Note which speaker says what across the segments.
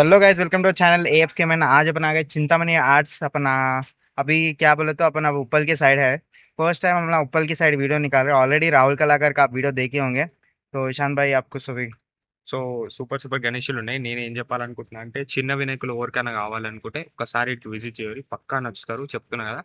Speaker 1: Hello guys, welcome to channel AF K. मैंने आज अपन आ गए चिंतामणि आर्ट्स अपना। अभी क्या बोले तो अपन अब उपल की साइड है। फर्स्ट टाइम हम लोग उपल की साइड वीडियो निकाल रहे हैं। ऑलरेडी राहुल कलाकार का आप वीडियो देखे होंगे। तो ईशान भाई आपको सभी।
Speaker 2: సో సూపర్ సూపర్ గణేషులు ఉన్నాయి. నేను ఏం చెప్పాలనుకుంటున్నా అంటే చిన్న వినాయకులు ఎవరికైనా కావాలనుకుంటే ఒకసారి ఇటు విజిట్ చేయాలి, పక్కా నచ్చుతారు చెప్తున్నా కదా.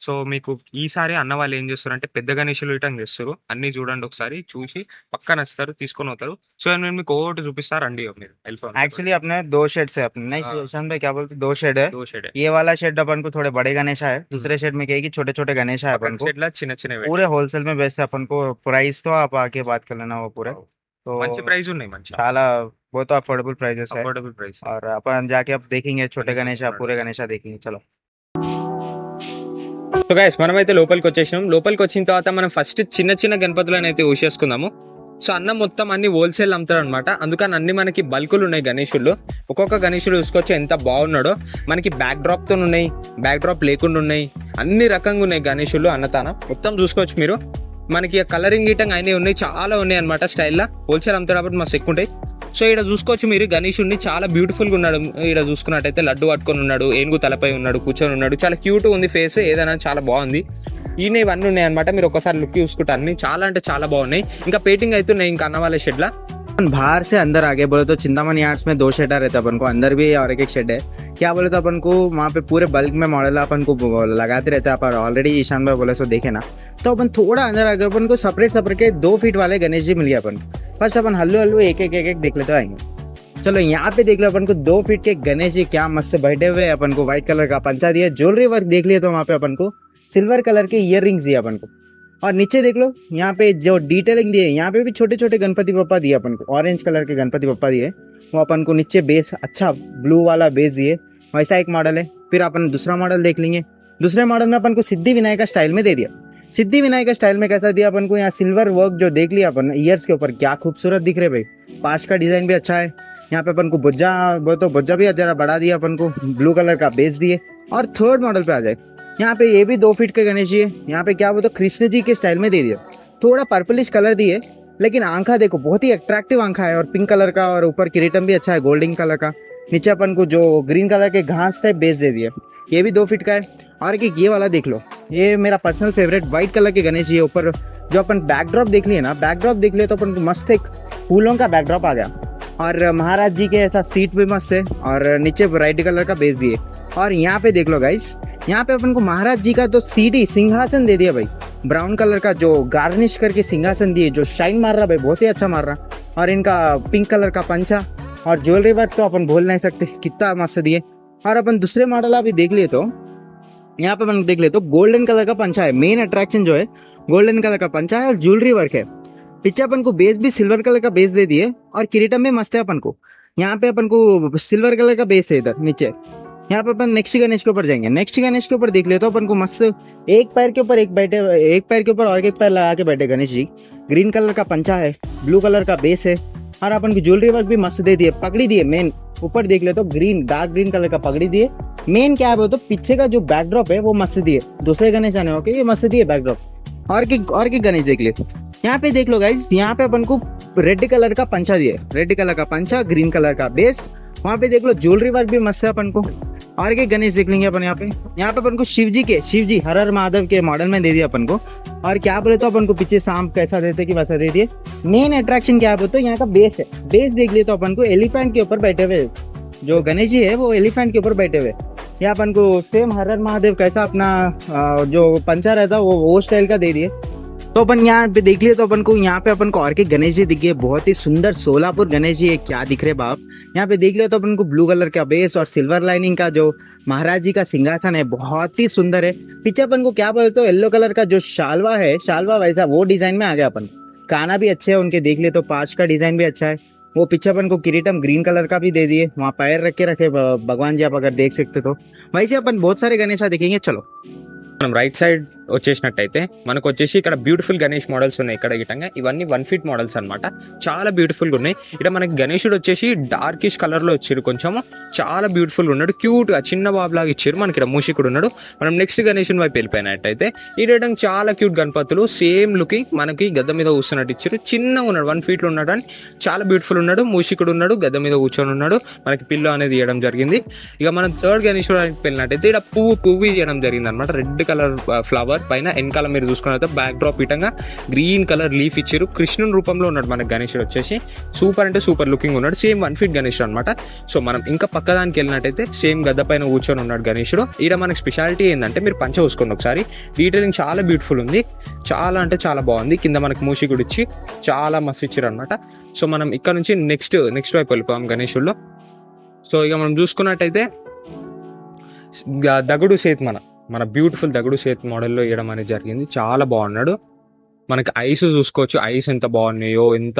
Speaker 2: సో మీకు ఈసారి అన్న వాళ్ళు ఏం చేస్తారు అంటే పెద్ద గణేషులు రిటర్న్ చేస్తారు. అన్ని చూడండి, ఒకసారి చూసి పక్కా నచ్చుతారు, తీసుకొని అవుతారు. సో నేను మీకు ఒకటి చూపిస్తా, రండి మీరు వెళ్ళిపోవాలి.
Speaker 1: एक्चुअली अपने दो शेड से अपने नहीं ईशान भाई क्या बोलते, दो शेड है।
Speaker 2: దో షేడ్
Speaker 1: ये वाला शेड अपन को थोड़े बड़े गणेशा है, दूसरे शेड में क्या है कि छोटे छोटे गणेशा है
Speaker 2: పక్కన
Speaker 1: अपन को।
Speaker 2: షెడ్ లా చిన్న చిన్నవి
Speaker 1: पूरे होलसेल में बेचते हैं अपन को। प्राइस तो आप आके बात कर लेना वो पूरे
Speaker 2: పెట్టారు.
Speaker 1: तो
Speaker 2: మంచి ప్రైస్ ఉన్నాయి, మంచి
Speaker 1: చాలా बहुत अफोर्डेबल प्राइजेस है।
Speaker 2: Affordable price.
Speaker 1: और अपन जाके अब देखेंगे छोटे
Speaker 2: గణేష్
Speaker 1: गणेशा,
Speaker 2: చూస్తున్నాడు.
Speaker 1: पूरे गणेशा देखेंगे, चलो।
Speaker 2: సో గైస్ మనమైతే లోపలికి వచ్చేసినాం. లోపలికి వచ్చిన తర్వాత మనం ఫస్ట్ చిన్న చిన్న గణపతులను అయితే ఊసేసుకుందాము. సో అన్న మొత్తం అన్ని హోల్సేల్ అమ్ముతాడు అనమాట. అందుకని అన్ని మనకి బల్కులు ఉన్నాయి గణేషులు. ఒక్కొక్క గణేషుడు చూసుకోవచ్చు ఎంత బాగున్నాడో. మనకి బ్యాక్ డ్రాప్ తో ఉన్నాయి, బ్యాక్ డ్రాప్ లేకుండా ఉన్నాయి, అన్ని రకంగా ఉన్నాయి గణేషులు. అన్నతాన మొత్తం చూసుకోవచ్చు మీరు. మనకి కలరింగ్ గీటంగా అయినవి ఉన్నాయి, చాలా ఉన్నాయి అనమాట. స్టైల్లో హోల్సేల్ అమ్ముతాడు కాబట్టి మస్తు ఎక్కువ ఉంటాయి. సో ఇక్కడ చూసుకోవచ్చు మీరు గణేషుడిని, చాలా బ్యూటిఫుల్ గా ఉన్నాడు. ఇక్కడ చూసుకున్నట్టయితే లడ్డు పట్టుకొని ఉన్నాడు, ఏనుగు తలపై ఉన్నాడు, కూర్చొని ఉన్నాడు. చాలా క్యూట్ ఉంది ఫేస్, ఏదైనా చాలా బాగుంది. ఈయన ఇవన్నీ ఉన్నాయి అనమాట. మీరు ఒకసారి లుక్ చూసుకుంటే అన్ని చాలా అంటే చాలా బాగున్నాయి. ఇంకా పెయింటింగ్ అవుతున్నాయి ఇంకా అన్న వాళ్ళ షెడ్ లా.
Speaker 1: अपन बाहर से अंदर आगे बोले तो चिंतामणि आर्ट्स में दो शेड रहते हैं अपन को, अंदर भी और एक शेड है। क्या बोले तो अपन को वहाँ पे पूरे बल्क में मॉडल अपन को लगाते रहते हैं। अपन ऑलरेडी ईशान भाई बोले सो देखे ना। तो अपन थोड़ा अंदर आगे अपन को सेपरेट सेपरेट के 2 फीट वाले गणेश जी मिल गए अपन। फर्स्ट अपन हल्लू हल्लू एक एक देख लेते आएंगे। चलो यहाँ पे देख लो अपन को 2 फीट के गणेश जी क्या मस्त बैठे हुए। अपन को व्हाइट कलर का पंचा दिया, ज्वेलरी वर्क देख लिए तो वहाँ पे अपन को सिल्वर कलर के इयर रिंग्स दिए अपन को। और नीचे देख लो यहाँ पे जो डिटेलिंग दिए, यहाँ पे भी छोटे छोटे गणपति बप्पा दिए अपन को। ऑरेंज कलर के गणपति बप्पा दिए, वो अपन को नीचे बेस अच्छा ब्लू वाला बेस दिए। वैसा एक मॉडल है। फिर अपन दूसरा मॉडल देख लेंगे। दूसरे मॉडल में अपन को सिद्धि विनायक का स्टाइल में दे दिया। सिद्धि विनायक का स्टाइल में कैसा दिया अपन को, यहाँ सिल्वर वर्क जो देख लिया अपन ईयर्स के ऊपर, क्या खूबसूरत दिख रहे भाई। पास का डिजाइन भी अच्छा है। यहाँ पे अपन को बुज्जा, वो तो बुज्जा भी जरा बढ़ा दिया अपन को, ब्लू कलर का बेस दिए। और थर्ड मॉडल पे आ जाए, यहाँ पे ये भी 2 फीट के गणेश जी है। यहाँ पे क्या बोलते कृष्ण जी के स्टाइल में दे दिया। थोड़ा पर्पलिश कलर दिए, लेकिन आंखा देखो बहुत ही अट्रैक्टिव आंखा है, और पिंक कलर का, और ऊपर किरीटम भी अच्छा है गोल्डन कलर का। नीचे अपन को जो ग्रीन कलर के घास टाइप बेस दे दिए, ये भी 2 फीट का है। और एक ये वाला देख लो, ये मेरा पर्सनल फेवरेट व्हाइट कलर के गणेश जी है। ऊपर जो अपन बैकड्रॉप देख लिए ना, बैकड्रॉप देख लिए तो अपन को मस्त एक फूलों का बैकड्रॉप आ गया। और महाराज जी के ऐसा सीट भी मस्त है, और नीचे रेड कलर का बेस दिए। और यहाँ पे देख लो गाइस, यहाँ पे अपन को महाराज जी का तो सीढ़ी सिंहासन दे दिया भाई, ब्राउन कलर का जो गार्निश करके सिंहासन दिए, जो शाइन मार रहा भाई, बहुत ही अच्छा मार रहा। और इनका पिंक कलर का पंचा और ज्वेलरी वर्क तो अपन बोल नहीं सकते, कितना मस्त दिए। और अपन दूसरे मॉडल अभी देख लिए तो यहाँ पे अपन देख ले तो गोल्डन कलर का पंचा है। मेन अट्रैक्शन जो है गोल्डन कलर का पंचा है, और ज्वेलरी वर्क है। पीछे अपन को बेस भी सिल्वर कलर का बेस दे दिए, और किरीटम भी मस्त है अपन को। यहाँ पे अपन को सिल्वर कलर का बेस है इधर नीचे। यहाँ पे अपन नेक्स्ट गणेश के ऊपर जाएंगे। नेक्स्ट गणेश के ऊपर देख ले तो अपन को मस्त एक पैर के ऊपर एक बैठे, एक पैर के ऊपर और एक पैर लगा के बैठे गणेश जी। ग्रीन कलर का पंचा है, ब्लू कलर का बेस है, और अपन को ज्वेलरी वर्क भी मस्त दे दिए। पगड़ी दिए, मेन ऊपर देख ले तो ग्रीन, डार्क ग्रीन कलर का पगड़ी दिए। मेन क्या है तो पीछे का जो बैकड्रॉप है वो मस्त दिए। दूसरे गणेश आने होके ये मस्त दिए बैकड्रॉप। और की गणेश देख ले, यहाँ पे देख लो गाइस, यहाँ पे अपन को रेड कलर का पंचा दिए, रेड कलर का पंचा, ग्रीन कलर का बेस। वहाँ पे देख लो ज्वेलरी वर्क भी मस्त है अपन को। और के गणेश देख लेंगे अपन यहाँ पे अपन को शिव जी हर हर महादेव के मॉडल में दे दिया अपन को। और क्या बोले तो अपन को पीछे सांप कैसा देते कि वैसा दे दिए। मेन अट्रैक्शन क्या बोलते तो यहाँ का बेस है। बेस देख लिए तो अपन को एलिफेंट के ऊपर बैठे हुए जो गणेश जी है, वो एलिफेंट के ऊपर बैठे हुए। यहाँ अपन को सेम हर हर महादेव कैसा अपना जो पंचा रहता वो स्टाइल का दे दिए। तो अपन यहाँ पे देख लिए तो अपन को यहाँ पे अपन को और के गणेश जी दिखे, बहुत ही सुंदर सोलापुर गणेश जी है, क्या दिख रहे बाप। यहाँ पे देख लियो तो अपन को ब्लू कलर का बेस और सिल्वर लाइनिंग का जो महाराज जी का सिंहासन है, बहुत ही सुंदर है। पीछे अपन को क्या बोलते हो येलो कलर का जो शालवा है, शालवा वैसा वो डिजाइन में आ गया अपन। काना भी अच्छे है उनके देख लिए तो, पांच का डिजाइन भी अच्छा है। वो पीछे अपन को किरीटम ग्रीन कलर का भी दे दिए, वहाँ पैर रखे भगवान जी आप अगर देख सकते तो। वैसे अपन बहुत सारे गणेशा देखेंगे, चलो।
Speaker 2: మనం రైట్ సైడ్ వచ్చేసినట్టయితే మనకు వచ్చేసి ఇక్కడ బ్యూటిఫుల్ గణేష్ మోడల్స్ ఉన్నాయి. ఇక్కడ గిట్టంగా ఇవన్నీ 1 feet మోడల్స్ అన్నమాట. చాలా బ్యూటిఫుల్ గా ఉన్నాయి. ఇక్కడ మనకి గణేశుడు వచ్చేసి డార్కిష్ కలర్ లో వచ్చారు, కొంచెం చాలా బ్యూటిఫుల్ ఉన్నాడు, క్యూట్ గా చిన్న బాబు లాగా ఇచ్చారు. మనకి ఇక్కడ మూషికుడు ఉన్నాడు. మనం నెక్స్ట్ గణేశుని వైపు వెళ్ళిపోయినట్టయితే ఈ రేటంగా చాలా క్యూట్ గణపతులు, సేమ్ లుకింగ్, మనకి గద్ద మీద కూర్చున్నట్టు ఇచ్చారు. చిన్నగా ఉన్నాడు, 1 feet లో ఉన్నాడు అని చాలా బ్యూటిఫుల్ ఉన్నాడు. మూషికుడు ఉన్నాడు, గద్ద మీద కూర్చొని ఉన్నాడు. మనకి పిల్లో అనేది ఇవ్వడం జరిగింది. ఇక మనం థర్డ్ గణేశుడు వెళ్ళినట్టయితే ఇక్కడ పువ్వు ఇవ్వడం జరిగింది అనమాట. రెడ్ కలర్ ఫ్లవర్ పైన వెనకాల మీరు చూసుకున్నట్లయితే బ్యాక్ డ్రాప్ ఇటంగా గ్రీన్ కలర్ లీఫ్ ఇచ్చారు. కృష్ణుని రూపంలో ఉన్నాడు మనకి గణేశుడు వచ్చేసి. సూపర్ అంటే సూపర్ లుకింగ్ ఉన్నాడు. సేమ్ 1 feet గణేశుడు అనమాట. సో మనం ఇంకా పక్కదానికి వెళ్ళినట్టయితే సేమ్ గద్ద పైన కూర్చొని ఉన్నాడు గణేశుడు. ఇక్కడ మనకి స్పెషాలిటీ ఏంటంటే మీరు పంచ చూసుకోండి ఒకసారి. డీటెయిలింగ్ చాలా బ్యూటిఫుల్ ఉంది, చాలా అంటే చాలా బాగుంది. కింద మనకి మూషికుడు ఇచ్చి చాలా మస్తు ఇచ్చారు అనమాట. సో మనం ఇక్కడ నుంచి నెక్స్ట్ వైపు వెళ్ళిపోయాం గణేశుల్లో. సో ఇక మనం చూసుకున్నట్టయితే దగుడు సేత్ మన బ్యూటిఫుల్ దగుడు సేత్ మోడల్లో ఇవ్వడం అనేది జరిగింది. చాలా బాగున్నాడు. మనకి ఐస్ చూసుకోవచ్చు, ఐస్ ఎంత బాగున్నాయో, ఎంత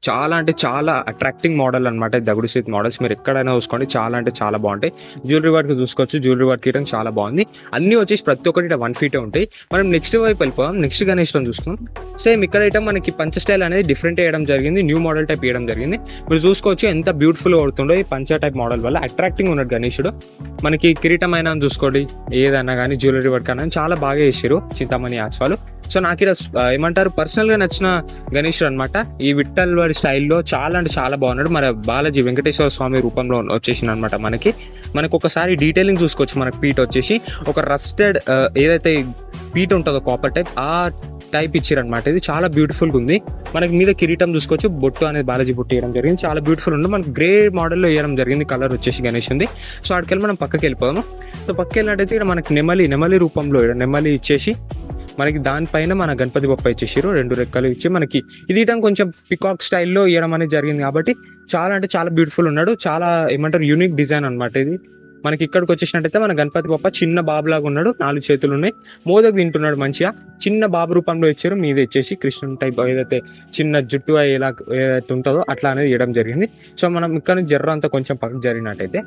Speaker 2: చాలా అంటే చాలా అట్రాక్టింగ్ మోడల్ అనమాట దగుడు సేత్ మోడల్స్. మీరు ఎక్కడైనా చూసుకోండి, చాలా అంటే చాలా బాగుంటాయి. జ్యువెలరీ వర్క్ చూసుకోవచ్చు, జ్యువెలరీ వర్క్ ఇవ్వడం చాలా బాగుంది. అన్ని వచ్చేసి ప్రతి ఒక్కటి 1 feet ఉంటాయి. మనం నెక్స్ట్ వైపు వెళ్ళిపోయాం. నెక్స్ట్ గణేష్ని చూసుకున్నాం. సేమ్ ఇక్కడ అయితే మనకి పంచ స్టైల్ అనేది డిఫరెంట్ వేయడం జరిగింది, న్యూ మోడల్ టైప్ వేయడం జరిగింది. మీరు చూసుకోవచ్చు ఎంత బ్యూటిఫుల్ అవుతుండో ఈ పంచ టైప్ మోడల్ వల్ల. అట్రాక్టింగ్ ఉన్నాడు గణేశుడు. మనకి కిరీటం అయినా చూసుకోండి, ఏదైనా కానీ జ్యువెలరీ వర్క్ అయినా చాలా బాగా చేశారు చింతామణి ఆర్ట్స్ వాళ్ళు. సో నాకు ఇక్కడ ఏమంటారు పర్సనల్ గా నచ్చిన గణేశుడు అనమాట. ఈ విఠల్ వారి స్టైల్లో చాలా అంటే చాలా బాగున్నాడు. మన బాలాజీ వెంకటేశ్వర స్వామి రూపంలో వచ్చేసింది అనమాట. మనకు ఒకసారి డీటెయిలింగ్ చూసుకోవచ్చు. మనకి పీట్ వచ్చేసి ఒక రస్టెడ్ ఏదైతే పీట్ ఉంటుందో కాపర్ టైప్, ఆ టైప్ ఇచ్చారనమాట. ఇది చాలా బ్యూటిఫుల్ గా ఉంది. మనకి మీద కిరీటం చూసుకోవచ్చు, బొట్టు అనేది బాలాజీ బొట్టు వేయడం జరిగింది. చాలా బ్యూటిఫుల్ ఉంది. మనకి గ్రే మోడల్లో వేయడం జరిగింది కలర్ వచ్చేసి గణేష్ ఉంది. సో అక్కడికి మనం పక్కకి వెళ్ళిపోదాము. సో పక్కకి వెళ్ళినట్టయితే ఇక్కడ మనకి నెమలి రూపంలో నెమలి ఇచ్చేసి మనకి దానిపైన మన గణపతి బొప్ప ఇచ్చేసారు. 2 రెక్కలు ఇచ్చి మనకి ఇది కొంచెం పికాక్ స్టైల్లో ఇవ్వడం అనేది జరిగింది. కాబట్టి చాలా అంటే చాలా బ్యూటిఫుల్ ఉన్నాడు. చాలా ఏమంటారు యూనిక్ డిజైన్ అనమాట ఇది. మనకి ఇక్కడికి వచ్చేసినట్టయితే మన గణపతి బొప్ప చిన్న బాబులాగా ఉన్నాడు, 4 చేతులు ఉన్నాయి, మోదకు తింటున్నాడు మంచిగా. చిన్న బాబు రూపంలో ఇచ్చారు. మీద ఇచ్చేసి కృష్ణుని టైప్ ఏదైతే చిన్న జుట్టు ఎలా ఏదైతే ఉంటుందో అట్లా అనేది ఇవ్వడం జరిగింది. సో మనం ఇక్కడ నుంచి జర్ర అంతా కొంచెం పక్కకు జరిగినట్టయితే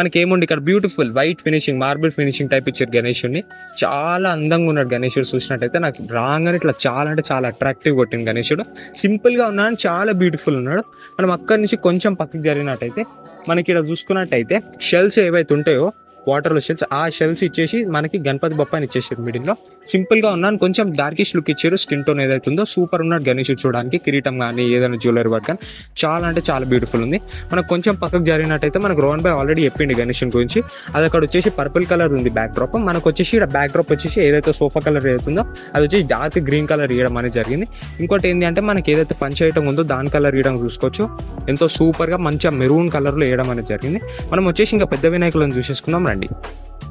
Speaker 2: మనకి ఏముంది ఇక్కడ beautiful white finishing, marble finishing type ఇచ్చారు గణేశుడిని. చాలా అందంగా ఉన్నాడు గణేశుడు. చూసినట్టయితే నాకు రాగానే ఇట్లా చాలా అంటే చాలా అట్రాక్టివ్ కొట్టింది గణేశుడు. సింపుల్ గా ఉన్నాడు, చాలా బ్యూటిఫుల్ ఉన్నాడు. మనం అక్కడి నుంచి కొంచెం పక్కకు జరిగినట్టయితే మనకి ఇక్కడ చూసుకున్నట్టయితే షెల్స్ ఏవైతే ఉంటాయో వాటర్లో షెల్స్, ఆ షెల్స్ ఇచ్చేసి మనకి గణపతి బొప్పని ఇచ్చేసారు. మిడిల్లో సింపుల్ గా ఉన్నాను, కొంచెం డార్కిష్ లుక్ ఇచ్చారు. స్కిన్ టోన్ ఏదైతే ఉందో సూపర్ ఉన్నాడు గణేశుడు చూడడానికి. కిరీటం కానీ ఏదైనా జ్యువెలరీ వర్క్ కానీ చాలా అంటే చాలా బ్యూటిఫుల్ ఉంది. మనకు కొంచెం పక్కకు జరిగినట్టయితే మనకు రోహన్ బాయ్ ఆల్రెడీ చెప్పింది గణేశుని గురించి. అది అక్కడ వచ్చేసి పర్పుల్ కలర్ ఉంది బ్యాక్ డ్రాప్. మనకు వచ్చేసి ఇక్కడ బ్యాక్ డ్రాప్ వచ్చేసి ఏదైతే సోఫా కలర్ ఏదైతుందో అది వచ్చేసి డార్క్ గ్రీన్ కలర్ ఇవ్వడం అనేది జరిగింది. ఇంకోటి ఏంటి అంటే మనకి ఏదైతే పంచ ఐటమ్ ఉందో దాని కలర్ ఇవ్వడం చూసుకోవచ్చు. ఎంతో సూపర్ గా మంచిగా మెరూన్ కలర్ లో వేయడం అనేది జరిగింది. మనం వచ్చేసి ఇంకా పెద్ద వినాయకులను చూసేసుకుందాం రండి.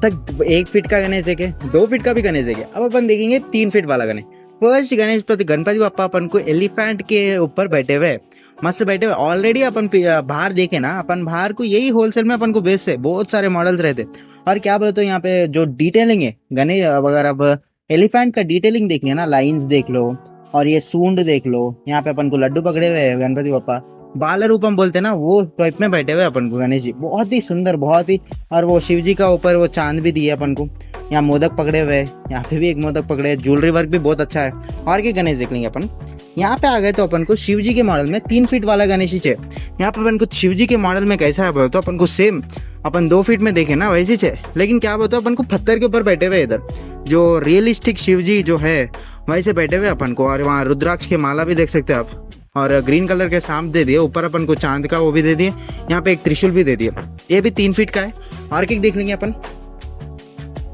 Speaker 1: तक 1 feet का गणेश है, 2 feet का भी गणेश है. अब अपन देखेंगे 3 feet वाला गणेश. फर्स्ट गणपति बप्पा अपन को एलिफेंट के ऊपर बैठे हुए, मस्त बैठे हुए. ऑलरेडी अपन बाहर देखे ना, अपन बाहर को यही होलसेल में अपन को बेचते, बहुत सारे मॉडल्स रहते. और क्या बोले तो यहाँ पे जो डिटेलिंग है गणेश, अगर अब एलिफेंट का डिटेलिंग देखेंगे ना, लाइन्स देख लो और ये सूंड देख लो. यहाँ पे अपन को लड्डू पकड़े हुए है गणपति बप्पा, बाल रूपम बोलते ना, वो टाइप में बैठे हुए अपन को गणेश जी. बहुत ही सुंदर, बहुत ही. और वो शिव जी का ऊपर वो चांद भी दिए अपन को. यहाँ मोदक पकड़े हुए हैं, यहाँ पे भी एक मोदक पकड़े हैं. ज्वेलरी वर्क भी बहुत अच्छा है. और क्या गणेश देख लेंगे अपन. यहाँ पे आ गए तो अपन को शिव जी के मॉडल में 3 feet वाला गणेश जी है. यहाँ पे अपन को शिव जी के मॉडल में कैसा है तो अपन को सेम अपन 2 feet में देखे ना वैसे है. लेकिन क्या बोलते अपन को पत्थर के ऊपर बैठे हुए इधर जो रियलिस्टिक शिव जी जो है वैसे बैठे हुए अपन को. और वहाँ रुद्राक्ष की माला भी देख सकते हैं आप. और ग्रीन कलर के सांप दे दिए. ऊपर अपन को चांद का वो भी दे दिए. यहाँ पे एक त्रिशूल भी दे दिए. ये भी 3 feet का है. और एक देख लेंगे अपन.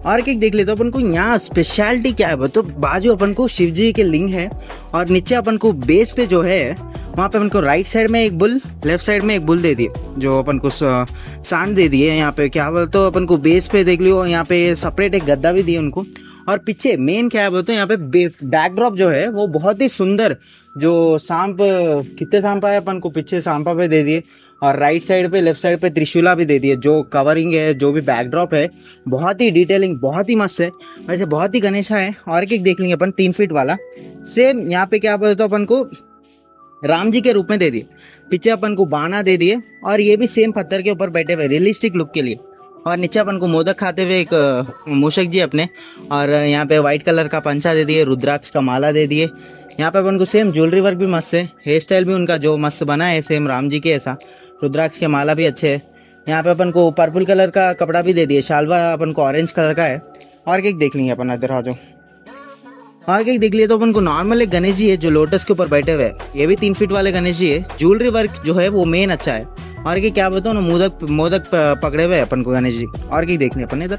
Speaker 1: और एक देख ले तो अपन को यहाँ स्पेशलिटी क्या है तो बाजू अपन को शिव जी के लिंग है. और नीचे अपन को बेस पे जो है वहाँ पे अपन को राइट साइड में एक बुल, लेफ्ट साइड में एक बुल दे दिए. जो अपन को सांड दे दिए. यहाँ पे क्या बोलते तो अपन को बेस पे देख लियो. यहाँ पे सेपरेट एक गद्दा भी दिए उनको. और पीछे मेन क्या है बोलते यहाँ पे बैकड्रॉप जो है वो बहुत ही सुंदर. जो सांप, कितने सांप आए अपन को पीछे सांपा पे दे दिए. और राइट साइड पे, लेफ्ट साइड पे त्रिशूला भी दे दिए. जो कवरिंग है, जो भी बैकड्रॉप है, बहुत ही डिटेलिंग, बहुत ही मस्त है. वैसे बहुत ही गणेशा है. और एक देख लेंगे अपन 3 feet वाला. सेम यहाँ पे क्या बोलते तो अपन को राम जी के रूप में दे दिए. पीछे अपन को बाना दे दिए. और ये भी सेम पत्थर के ऊपर बैठे हुए रियलिस्टिक लुक के लिए. और नीचे अपन को मोदक खाते हुए एक मूषक जी अपने, और यहाँ पे वाइट कलर का पंचा दे दिए, रुद्राक्ष का माला दे दिए। यहाँ पे अपन को सेम ज्वेलरी वर्क भी मस्त है, हेयर स्टाइल भी उनका जो मस्त बना है सेम राम जी के ऐसा, रुद्राक्ष के माला भी अच्छे है। यहाँ पे अपन को पर्पल कलर का कपड़ा भी दे दिए, शालवा अपन को ऑरेंज कलर का है। और केक देख लेंगे अपन, इधर आ जाओ। और केक देख लिए तो अपन को नॉर्मल एक गणेश जी है जो लोटस के ऊपर बैठे हुए हैं, ये भी 3 फीट वाले गणेश जी है। ज्वेलरी वर्क जो है वो मेन अच्छा है। और कि क्या बताओ ना, मोदक पकड़े हुए हैं अपन को गणेश जी। और की देखने अपन इधर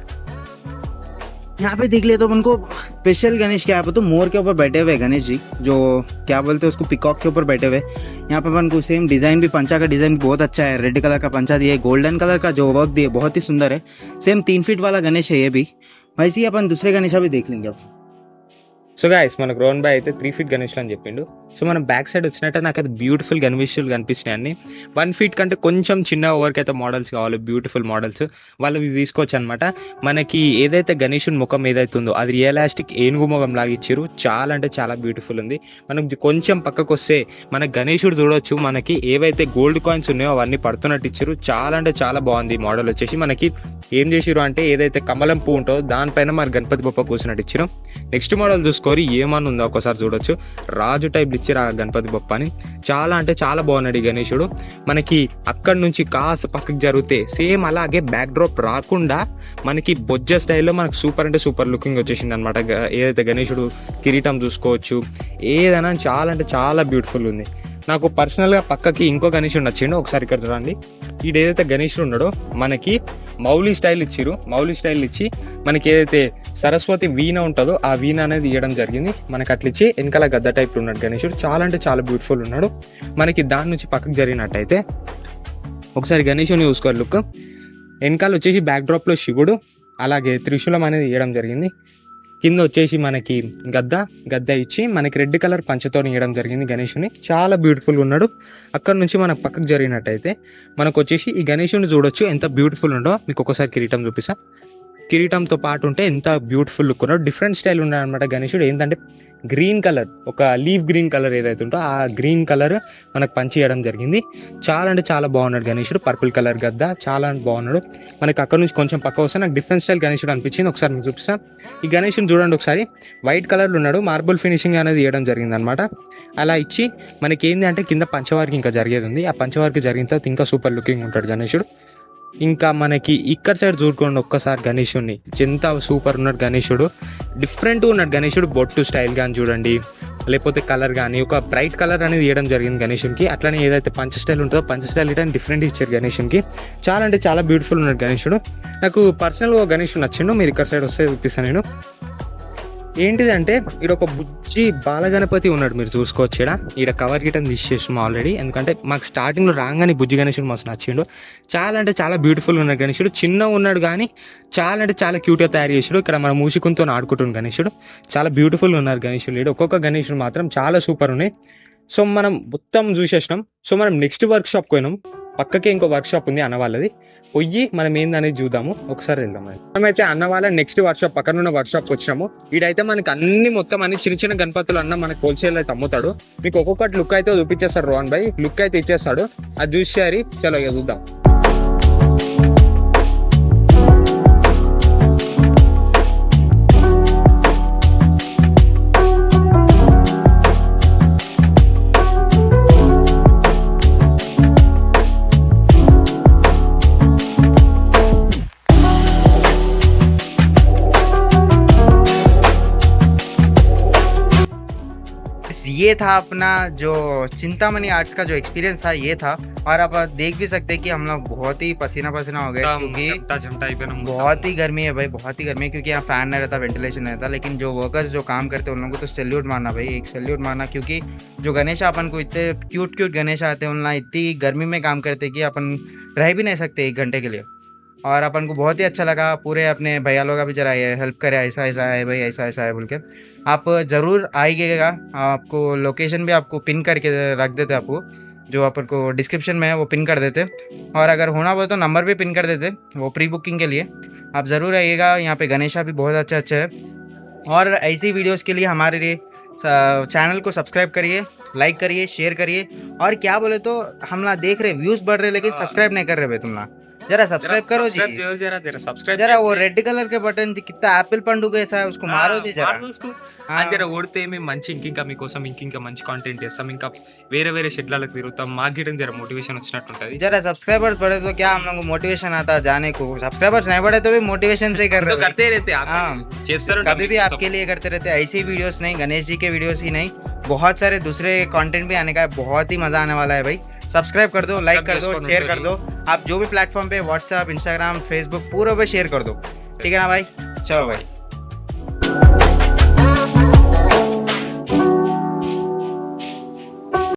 Speaker 1: यहाँ पे देख लिया तो अपन को स्पेशल गणेश क्या है तो मोर के ऊपर बैठे हुए गणेश जी, जो क्या बोलते हैं उसको, पिकॉक के ऊपर बैठे हुए। यहाँ पे अपन को सेम डिजाइन भी, पंचा का डिजाइन बहुत अच्छा है, रेड कलर का पंचा दिया है, गोल्डन कलर का जो वर्क दिया बहुत ही सुंदर है। सेम 3 फीट वाला गणेश है ये भी। वैसे ही अपन दूसरे गणेशा भी देख लेंगे अब।
Speaker 2: సో గైస్ మన గ్రౌండ్ బాయ్ అయితే 3 ఫీట్ గణేష్లు అని చెప్పిండు. సో మనం బ్యాక్ సైడ్ వచ్చినట్టే నాకు అది బ్యూటిఫుల్ గణేష్లు కనిపిస్తున్నాయి అన్ని. 1 ఫీట్ కంటే కొంచెం చిన్న ఓవర్కి అయితే మోడల్స్ కావాలి, బ్యూటిఫుల్ మోడల్స్ వాళ్ళు తీసుకోవచ్చు అనమాట. మనకి ఏదైతే గణేషుని ముఖం ఏదైతే ఉందో అది రియలాస్టిక్ ఏనుగు ముఖం లాగా ఇచ్చారు, చాలా అంటే చాలా బ్యూటిఫుల్ ఉంది. మనం కొంచెం పక్కకు వస్తే మన గణేశుడు చూడొచ్చు, మనకి ఏవైతే గోల్డ్ కాయిన్స్ ఉన్నాయో అవన్నీ పడుతున్నట్టు ఇచ్చారు, చాలా అంటే చాలా బాగుంది. మోడల్ వచ్చేసి మనకి ఏం చేసిరు అంటే ఏదైతే కమలం పువ్వు ఉంటుందో దానిపైన మన గణపతి బొప్ప కూర్చున్నట్టు ఇచ్చారు. నెక్స్ట్ మోడల్ చూసుకోరి ఏమన్నా ఉందో ఒకసారి చూడొచ్చు, రాజు టైప్ ఇచ్చారు ఆ గణపతి బొప్ప అని. చాలా అంటే చాలా బాగున్నాడు ఈ గణేశుడు. మనకి అక్కడి నుంచి కాస్త పక్కకి జరిగితే సేమ్ అలాగే బ్యాక్ డ్రాప్ రాకుండా మనకి బొజ్జ స్టైల్లో మనకు సూపర్ అంటే సూపర్ లుకింగ్ వచ్చేసింది అనమాట. ఏదైతే గణేశుడు కిరీటం చూసుకోవచ్చు, ఏదైనా చాలా అంటే చాలా బ్యూటిఫుల్ ఉంది. నాకు పర్సనల్గా పక్కకి ఇంకో గణేశుడు నచ్చిండు, ఒకసారి ఇక్కడ చూడండి. ఏదైతే గణేశుడు ఉన్నాడో మనకి మౌలి స్టైల్ ఇచ్చిరు, మౌలి స్టైల్ ఇచ్చి మనకి ఏదైతే సరస్వతి వీణ ఉంటుందో ఆ వీణ అనేది ఇవ్వడం జరిగింది. మనకి అట్లా ఇచ్చి వెనకాల గద్ద టైప్లో ఉన్నాడు గణేశుడు, చాలా అంటే చాలా బ్యూటిఫుల్ ఉన్నాడు. మనకి దాని నుంచి పక్కకు జరిగినట్టయితే ఒకసారి గణేశుని చూసుకోవాలి లుక్. వెనకాల వచ్చేసి బ్యాక్ డ్రాప్లో శివుడు, అలాగే త్రిశూలం అనేది ఇవ్వడం జరిగింది. కింద వచ్చేసి మనకి గద్ద ఇచ్చి మనకి రెడ్ కలర్ పంచతో ఇవ్వడం జరిగింది గణేషుని, చాలా బ్యూటిఫుల్గా ఉన్నాడు. అక్కడ నుంచి మనకు పక్కకు జరిగినట్టయితే మనకు వచ్చేసి ఈ గణేషుని చూడొచ్చు ఎంత బ్యూటిఫుల్ ఉండో. మీకు ఒకసారి కిరీటం చూపిస్తా. కిరీటంతో పాటు ఉంటే ఎంత బ్యూటిఫుల్ లుక్ ఉన్నాడు, డిఫరెంట్ స్టైల్ ఉన్నాడు అనమాట గణేశుడు. ఏంటంటే గ్రీన్ కలర్, ఒక లీవ్ గ్రీన్ కలర్ ఏదైతే ఉంటో ఆ గ్రీన్ కలర్ మనకు పంచి ఇవ్వడం జరిగింది. చాలా అంటే చాలా బాగున్నాడు గణేశుడు. పర్పుల్ కలర్ గద్ద, చాలా బాగున్నాడు. మనకి అక్కడ నుంచి కొంచెం పక్క వస్తే నాకు డిఫరెంట్ స్టైల్ గణేశుడు అనిపించింది. ఒకసారి మీకు చూపిస్తాను. ఈ గణేశుని చూడండి ఒకసారి, వైట్ కలర్లో ఉన్నాడు, మార్బుల్ ఫినిషింగ్ అనేది ఇవ్వడం జరిగింది అనమాట. అలా ఇచ్చి మనకి ఏంటి అంటే కింద పంచవారికి ఇంకా జరిగేది ఉంది, ఆ పంచవారికి జరిగిన తర్వాత ఇంకా సూపర్ లుకింగ్ ఉంటాడు గణేశుడు. ఇంకా మనకి ఇక్కడ సైడ్ చూసుకోండి ఒక్కసారి గణేశుడిని, ఎంత సూపర్ ఉన్నాడు గణేశుడు. డిఫరెంట్గా ఉన్నాడు గణేశుడు. బొట్టు స్టైల్ కానీ చూడండి, లేకపోతే కలర్ కానీ ఒక బ్రైట్ కలర్ అనేది ఇవ్వడం జరిగింది గణేశునికి. అట్లనే ఏదైతే పంచ స్టైల్ ఉంటుందో పంచ స్టైల్ ఇవ్వడం డిఫరెంట్ ఇచ్చారు గణేశునికి. చాలా అంటే చాలా బ్యూటిఫుల్ ఉన్నాడు గణేశుడు. నాకు పర్సనల్గా గణేశుడు నచ్చిండు. మీరు ఇక్కడ సైడ్ వస్తే చూపిస్తాను నేను. ఏంటిదంటే ఇక్కడ ఒక బుజ్జి బాలగణపతి ఉన్నాడు, మీరు చూసుకోవచ్చు. ఈడ కవర్ గిటన్ తీసేసాము ఆల్రెడీ, ఎందుకంటే మాకు స్టార్టింగ్లో రాగానే బుజ్జి గణేశుడు మస్తు నచ్చిండు. చాలా అంటే చాలా బ్యూటిఫుల్ ఉన్నాడు గణేశుడు. చిన్న ఉన్నాడు కానీ చాలా అంటే చాలా క్యూట్గా తయారు చేసాడు. ఇక్కడ మన మూషికంతో ఆడుకుంటున్న గణేశుడు చాలా బ్యూటిఫుల్ ఉన్నారు గణేశుడు. ఒక్కొక్క గణేశుడు మాత్రం చాలా సూపర్ ఉన్నాయి. సో మనం మొత్తం చూసేసినాం. సో మనం నెక్స్ట్ వర్క్ షాప్కి పోయినాం. పక్కకే ఇంకో వర్క్ షాప్ ఉంది అన్న వాళ్ళది, పోయి మనం ఏందనేది చూద్దాము. ఒకసారి వెళ్దాం. మనమైతే అన్న వాళ్ళ నెక్స్ట్ వర్క్ షాప్ పక్కన ఉన్న వర్క్ షాప్ వచ్చినాము. ఈడైతే మనకి అన్ని మొత్తం అన్ని చిన్న చిన్న గణపతులు అన్న మనకి హోల్సేల్ అయితే అమ్ముతాడు. మీకు ఒక్కొక్కటి లుక్ అయితే చూపించేస్తాడు రోహన్ భాయ్, లుక్ అయితే ఇచ్చేస్తాడు. అది చూసేయాలి. చలో ఇక చూద్దాం.
Speaker 1: ये था अपना जो चिंतामणि आर्ट्स का जो एक्सपीरियंस था ये था। और आप देख भी सकते हैं कि हम लोग बहुत ही पसीना हो गए, क्योंकि बहुत ही गर्मी है भाई, बहुत ही गर्मी है। क्योंकि यहाँ फैन नहीं रहता, वेंटिलेशन नहीं रहता। लेकिन जो वर्कर्स जो काम करते हैं उन लोगों को तो सैल्यूट मारना भाई, एक सैल्यूट मारना। क्योंकि जो गणेश अपन को इतने क्यूट गणेश आते हैं, उनका इतनी गर्मी में काम करते हैं कि अपन रह भी नहीं सकते 1 घंटे के लिए। और अपन को बहुत ही अच्छा लगा। पूरे अपने भैया लोग भी जरा हेल्प करे, ऐसा ऐसा है भाई, ऐसा ऐसा है बोल के। आप ज़रूर आइएगा। आपको लोकेशन भी आपको पिन करके रख देते, आपको जो अपन को डिस्क्रिप्शन में है वो पिन कर देते। और अगर होना हो तो नंबर भी पिन कर देते, वो प्री बुकिंग के लिए। आप ज़रूर आइएगा। यहाँ पे गणेशा भी बहुत अच्छा है। और ऐसी वीडियोज़ के लिए हमारे लिए चैनल को सब्सक्राइब करिए, लाइक करिए, शेयर करिए। और क्या बोले तो हम ना देख रहे व्यूज़ बढ़ रहे, लेकिन सब्सक्राइब नहीं कर रहे भाई तुम ना। जरा सब्सक्राइब करो जी,
Speaker 2: जरा सब्सक्राइब
Speaker 1: जरा वो रेड कलर के बटन कितना एप्पल पंडू कैसा है उसको मारो जी जरा. हाँ.
Speaker 2: జర ఓడితే మేము మంచి ఇంకా మీకోసం ఇంకా మంచి కాంటెంట్ చేస్తాం ఇంకా వేరే వేరే షెడ్లకు తిరుగుతాం మాకు గిటం జర మోటివేషన్ వచ్చినట్టుంటది
Speaker 1: जरा सब्सक्राइबर्स बढ़े तो क्या हम लोग को मोटिवेशन आता है जाने को. सब्सक्राइबर्स नहीं बढ़े तो भी मोटिवेशन से ही कर
Speaker 2: तो
Speaker 1: रहे
Speaker 2: करते रहते आप
Speaker 1: हाँ.
Speaker 2: చేస్తారు
Speaker 1: कभी भी आपके लिए करते रहते हैं. ऐसी वीडियोस नहीं, गणेश जी के वीडियोस ही नहीं, बहुत सारे दूसरे कंटेंट भी आने का है. बहुत ही मजा आने वाला है भाई. सब्सक्राइब कर दो, लाइक कर दो, शेयर कर दो. आप जो भी प्लेटफॉर्म पे व्हाट्सएप, इंस्टाग्राम, फेसबुक पूरा पे शेयर कर दो. ठीक है ना भाई. चलो भाई.